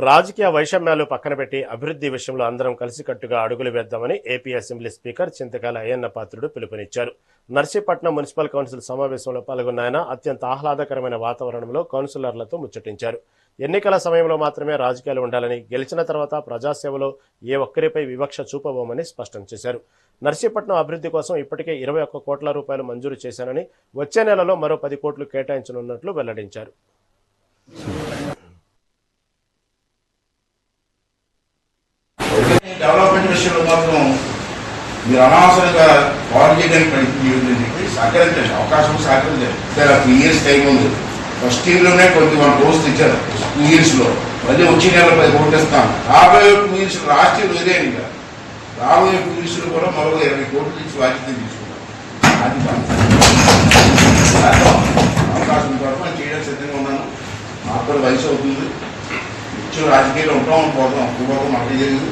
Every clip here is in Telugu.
రాజకీయ వైషమ్యాలు పక్కన పెట్టి అభివృద్ధి విషయంలో అందరం కలిసికట్టుగా అడుగులు వేద్దామని ఏపీ అసెంబ్లీ స్పీకర్ చింతకాయల అయ్యన్న పాత్రుడు పిలుపునిచ్చారు. నర్సీపట్నం మున్సిపల్ కౌన్సిల్ సమావేశంలో పాల్గొన్న ఆయన అత్యంత ఆహ్లాదకరమైన వాతావరణంలో కౌన్సిలర్లతో ముచ్చటించారు. ఎన్నికల సమయంలో మాత్రమే రాజకీయాలు ఉండాలని, గెలిచిన తర్వాత ప్రజాసేవలో ఏ ఒక్కరిపై వివక్ష చూపబోమని స్పష్టం చేశారు. నర్సీపట్నం అభివృద్ధి కోసం ఇప్పటికే 21 కోట్ల రూపాయలు మంజూరు చేశానని, వచ్చే నెలలో మరో 10 కోట్లు కేటాయించనున్నట్లు వెల్లడించారు. డెవలప్మెంట్ విషయంలో మాత్రం మీరు అనవసరంగా కాల్ చేయడానికి ప్రయత్నం చేయొద్దని సహకరించండి, అవకాశం సహకరించండి. 2 years టైం ఉంది. ఫస్ట్ ఇయర్లోనే 21 పోస్టులు ఇచ్చారు 2 yearsలో. మళ్ళీ వచ్చే నెల 10 కోట్లు ఇస్తాం. రాబోయే 2 years లాస్ట్ ఇయర్ వేరే ఇంకా రాబోయే 2 yearsలో కూడా మరో 20 కోట్లు ఇచ్చి బాధ్యత తీసుకుంటాం. అది అవకాశం కొరకు చేయడం సిద్ధంగా ఉన్నాను. నాకు కూడా వయసు అవుతుంది. ఇచ్చిన రాజకీయాలు ఉంటాం పోతాం, పోతాం మాకే తెలియదు.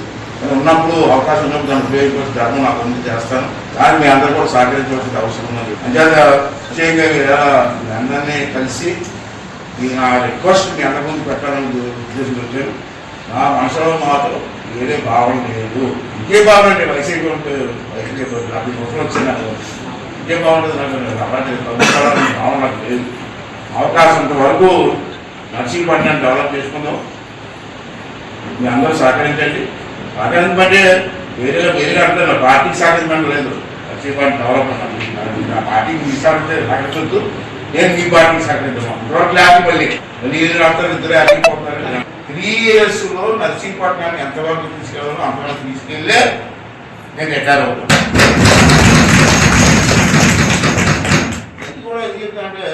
ఉన్నప్పుడు అవకాశం ఉన్నప్పుడు దాన్ని ఉపయోగించుకోవచ్చు. ధర్మం నాకు ఉంది చేస్తాను. కానీ మీ అందరూ కూడా సహకరించవలసిన అవసరం ఉన్నది. అంచేత ప్రత్యేకంగా మీ అందరినీ కలిసి నా రిక్వెస్ట్ మీ అందరి ముందు పెట్టాలని ఉద్దేశం వచ్చాను. నా మనసులో మాత్రం వేరే భావన లేదు. ఇంకే భావన అంటే వైసీపీ ఉంటే వైసీపీ 40 సంవత్సరాలు వచ్చింది. నాకు ఇంకే బాగుంటుంది. నాకు అలాంటి భావన నాకు లేదు. అవకాశం వరకు నర్సీపట్నాన్ని డెవలప్ చేసుకుందాం. మీ అందరూ సహకరించండి. సహకరించమంటే వేరేగా అంటున్నారు. పార్టీకి సహకరించడం లేదు. నర్సీపట్నం డెవలప్మెంట్ ఆ పార్టీకి మీ సహకరించొద్దు. నేను మీ పార్టీకి సహకరించాను. ఇంతవరకు లేకపోతే మళ్ళీ ఇద్దరు ఆగిపోతున్నారు. 3 yearsలో నర్సీపట్నాన్ని ఎంతవరకు తీసుకెళ్ళాలో అంతవరకు తీసుకెళ్ళే నేను రిటైర్ అవుతాను. ఇది కూడా ఏం చెప్తానంటే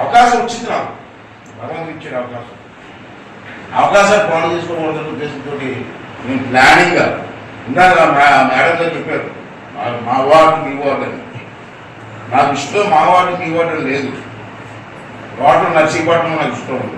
అవకాశం వచ్చింది నాకు. భగవంతుడు ఇచ్చిన అవకాశాలు పాలు చేసుకోకూడదన్న ఉద్దేశంతో నేను ప్లానింగ్గా ఇందాక మేడం గారు చెప్పారు మా వార్డు మీ వార్డు అని. నాకు ఇష్టం మా వార్డు మీ వార్డు లేదు. వార్డు నర్సీపట్నం నాకు ఇష్టం ఉంది.